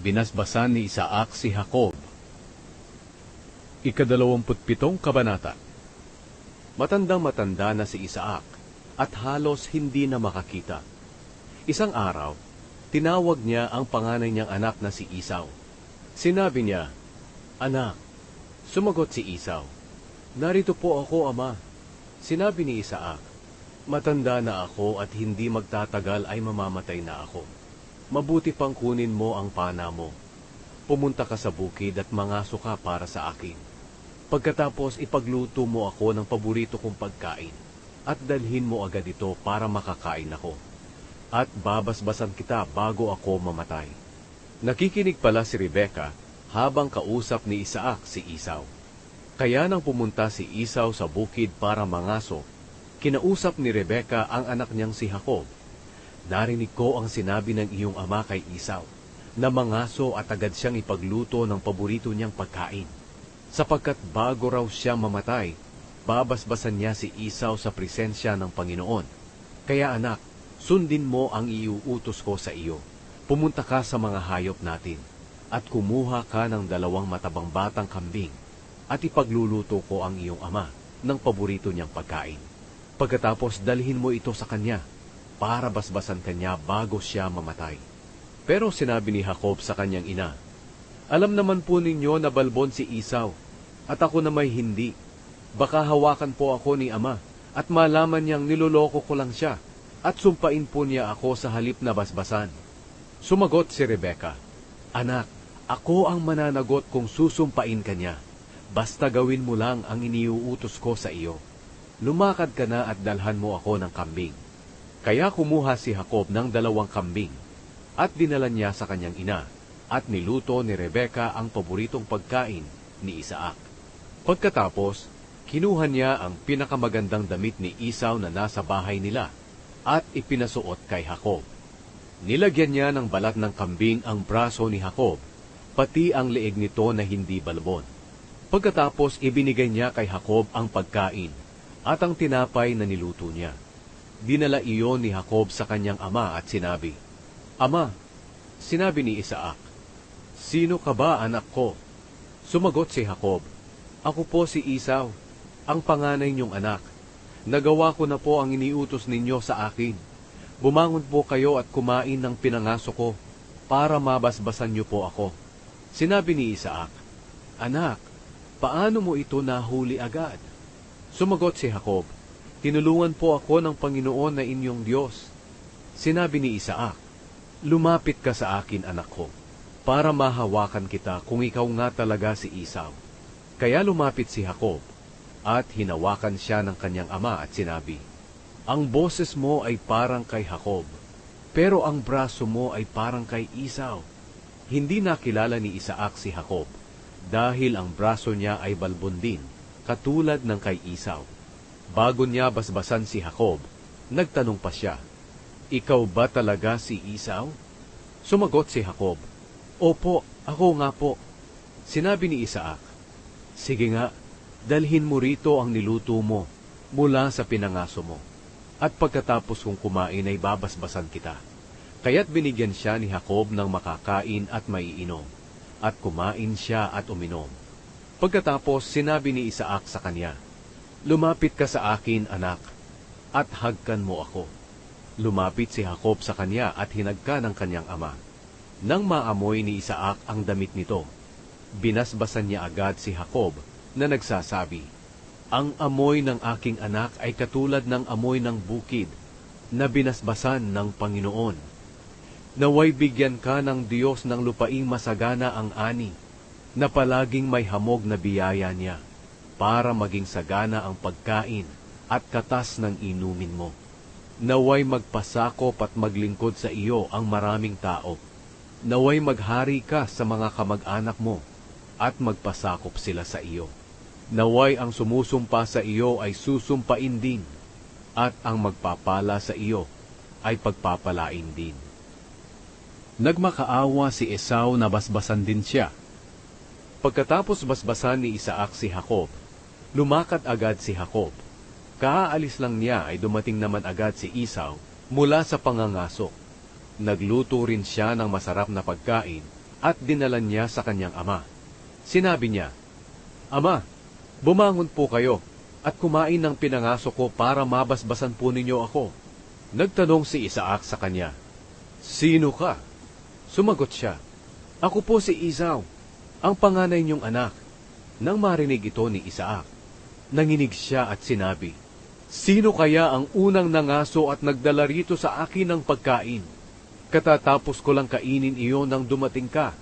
Binasbasan ni Isaac si Jacob. Ika-27 kabanata. Matandang-matanda na si Isaac at halos hindi na makakita. Isang araw, tinawag niya ang panganay niyang anak na si Esau. Sinabi niya, "Anak," sumagot si Esau, "Narito po ako, ama." Sinabi ni Isaac, "Matanda na ako at hindi magtatagal ay mamamatay na ako. Mabuti pang kunin mo ang pana mo. Pumunta ka sa bukid at mangaso ka para sa akin. Pagkatapos ipagluto mo ako ng paborito kong pagkain at dalhin mo agad ito para makakain ako. At babasbasan kita bago ako mamatay." Nakikinig pala si Rebecca habang kausap ni Isaac si Esau. Kaya nang pumunta si Esau sa bukid para mangaso, kinausap ni Rebecca ang anak niyang si Jacob. "Narinig ko ang sinabi ng iyong ama kay Esau, na mangaso at agad siyang ipagluto ng paborito niyang pagkain. Sapagkat bago raw siya mamatay, babasbasan niya si Esau sa presensya ng Panginoon. Kaya anak, sundin mo ang iuutos ko sa iyo. Pumunta ka sa mga hayop natin, at kumuha ka ng 2 matabang batang kambing, at ipagluluto ko ang iyong ama ng paborito niyang pagkain. Pagkatapos dalhin mo ito sa kanya, para basbasan kanya bago siya mamatay." Pero sinabi ni Jacob sa kanyang ina, "Alam naman po ninyo na balbon si Esau, at ako na may hindi. Baka hawakan po ako ni ama, at malaman niyang niloloko ko lang siya, at sumpain po niya ako sa halip na basbasan." Sumagot si Rebecca, "Anak, ako ang mananagot kung susumpain ka niya. Basta gawin mo lang ang iniuutos ko sa iyo. Lumakad ka na at dalhan mo ako ng kambing." Kaya kumuha si Jacob ng 2 kambing, at dinala niya sa kanyang ina, at niluto ni Rebecca ang paboritong pagkain ni Isaac. Pagkatapos, kinuha niya ang pinakamagandang damit ni Esau na nasa bahay nila, at ipinasuot kay Jacob. Nilagyan niya ng balat ng kambing ang braso ni Jacob, pati ang leeg nito na hindi balbon. Pagkatapos ibinigay niya kay Jacob ang pagkain, at ang tinapay na niluto niya. Dinala iyon ni Jacob sa kanyang ama at sinabi, "Ama," sinabi ni Isaac, "Sino ka ba, anak ko?" Sumagot si Jacob, "Ako po si Esau, ang panganay niyong anak. Nagawa ko na po ang iniutos ninyo sa akin. Bumangon po kayo at kumain ng pinangaso ko, para mabasbasan niyo po ako." Sinabi ni Isaac, "Anak, paano mo ito nahuli agad?" Sumagot si Jacob, "Tinulungan po ako ng Panginoon na inyong Diyos." Sinabi ni Isaac, "Lumapit ka sa akin, anak ko, para mahawakan kita kung ikaw nga talaga si Esau." Kaya lumapit si Jacob, at hinawakan siya ng kanyang ama at sinabi, "Ang boses mo ay parang kay Jacob, pero ang braso mo ay parang kay Esau." Hindi nakilala ni Isaac si Jacob, dahil ang braso niya ay balbon din, katulad ng kay Esau. Bago niya basbasan si Jacob, nagtanong pa siya, "Ikaw ba talaga si Esau?" Sumagot si Jacob, "Opo, ako nga po." Sinabi ni Isaac, "Sige nga, dalhin mo rito ang niluto mo mula sa pinangaso mo, at pagkatapos kong kumain ay babasbasan kita." Kaya't binigyan siya ni Jacob ng makakain at maiinom, at kumain siya at uminom. Pagkatapos sinabi ni Isaac sa kanya, "Lumapit ka sa akin, anak, at hagkan mo ako." Lumapit si Jacob sa kanya at hinagkan ng kanyang ama. Nang maamoy ni Isaac ang damit nito, binasbasan niya agad si Jacob na nagsasabi, "Ang amoy ng aking anak ay katulad ng amoy ng bukid na binasbasan ng Panginoon. Naway bigyan ka ng Diyos ng lupaing masagana ang ani, na palaging may hamog na biyaya niya, para maging sagana ang pagkain at katas ng inumin mo. Naway magpasakop at maglingkod sa iyo ang maraming tao. Naway maghari ka sa mga kamag-anak mo at magpasakop sila sa iyo. Naway ang sumusumpa sa iyo ay susumpain din, at ang magpapala sa iyo ay pagpapalain din." Nagmakaawa si Esau na basbasan din siya. Pagkatapos basbasan ni Isaac si Jacob, lumakad agad si Jacob. Kaalis lang niya ay dumating naman agad si Esau mula sa pangangaso. Nagluto rin siya ng masarap na pagkain at dinala niya sa kanyang ama. Sinabi niya, "Ama, bumangon po kayo at kumain ng pinangaso ko para mabasbasan po ninyo ako." Nagtanong si Isaac sa kanya, "Sino ka?" Sumagot siya, "Ako po si Esau, ang panganay niyong anak." Nang marinig ito ni Isaac, nanginig siya at sinabi, "Sino kaya ang unang nangaso at nagdala rito sa akin ng pagkain? Katatapos ko lang kainin iyon nang dumating ka.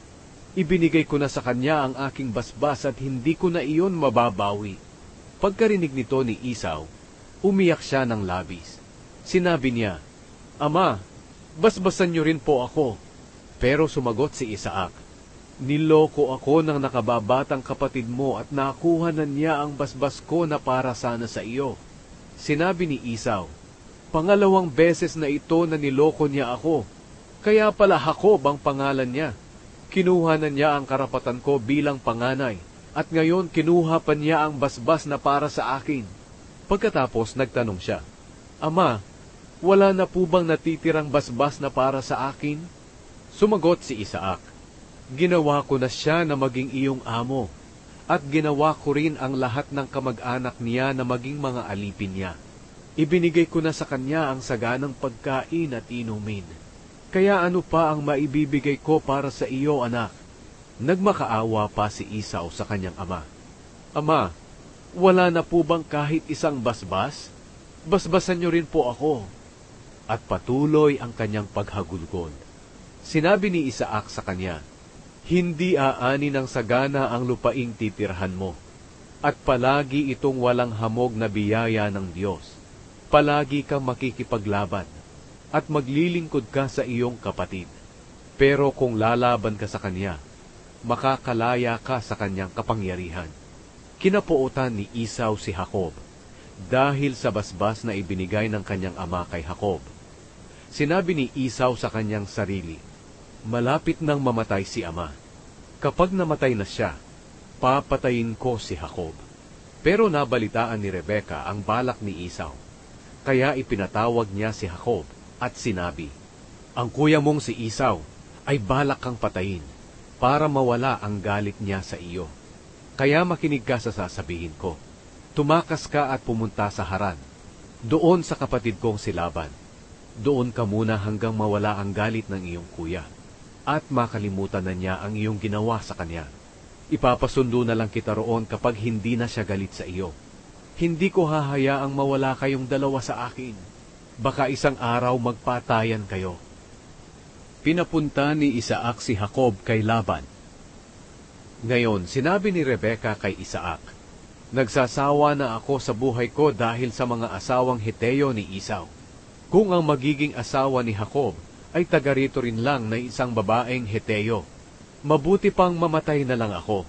Ibinigay ko na sa kanya ang aking basbas at hindi ko na iyon mababawi." Pagkarinig nito ni Esau, umiyak siya ng labis. Sinabi niya, "Ama, basbasan niyo rin po ako." Pero sumagot si Isaac, "Niloko ako ng nakababatang kapatid mo at nakuha na niya ang basbas ko na para sana sa iyo." Sinabi ni Esau, "Pangalawang beses na ito na niloko niya ako. Kaya pala Jacob ang pangalan niya. Kinuha na niya ang karapatan ko bilang panganay, at ngayon kinuha pa niya ang basbas na para sa akin." Pagkatapos nagtanong siya, "Ama, wala na po bang natitirang basbas na para sa akin?" Sumagot si Isaac, "Ginawa ko na siya na maging iyong amo, at ginawa ko rin ang lahat ng kamag-anak niya na maging mga alipin niya. Ibinigay ko na sa kanya ang saganang pagkain at inumin. Kaya ano pa ang maibibigay ko para sa iyo, anak?" Nagmakaawa pa si Esau sa kanyang ama. "Ama, wala na po bang kahit isang basbas? Basbasan niyo rin po ako." At patuloy ang kanyang paghagulgol. Sinabi ni Isaac sa kanya, "Hindi aani ng sagana ang lupaing titirhan mo, at palagi itong walang hamog na biyaya ng Diyos. Palagi kang makikipaglaban, at maglilingkod ka sa iyong kapatid. Pero kung lalaban ka sa kanya, makakalaya ka sa kanyang kapangyarihan." Kinapuutan ni Esau si Jacob, dahil sa basbas na ibinigay ng kanyang ama kay Jacob. Sinabi ni Esau sa kanyang sarili, "Malapit nang mamatay si ama. Kapag namatay na siya, papatayin ko si Jacob." Pero nabalitaan ni Rebeka ang balak ni Esau, kaya ipinatawag niya si Jacob at sinabi, "Ang kuya mong si Esau ay balak kang patayin para mawala ang galit niya sa iyo. Kaya makinig ka sa sasabihin ko. Tumakas ka at pumunta sa Haran, doon sa kapatid kong si Laban. Doon ka muna hanggang mawala ang galit ng iyong kuya, at makalimutan na niya ang iyong ginawa sa kanya. Ipapasundo na lang kita roon kapag hindi na siya galit sa iyo. Hindi ko hahayaang mawala kayong dalawa sa akin. Baka isang araw magpatayan kayo." Pinapunta ni Isaac si Jacob kay Laban. Ngayon, sinabi ni Rebeka kay Isaac, "Nagsasawa na ako sa buhay ko dahil sa mga asawang Heteo ni Esau. Kung ang magiging asawa ni Jacob ay taga rito rin lang na isang babaeng Heteo, mabuti pang mamatay na lang ako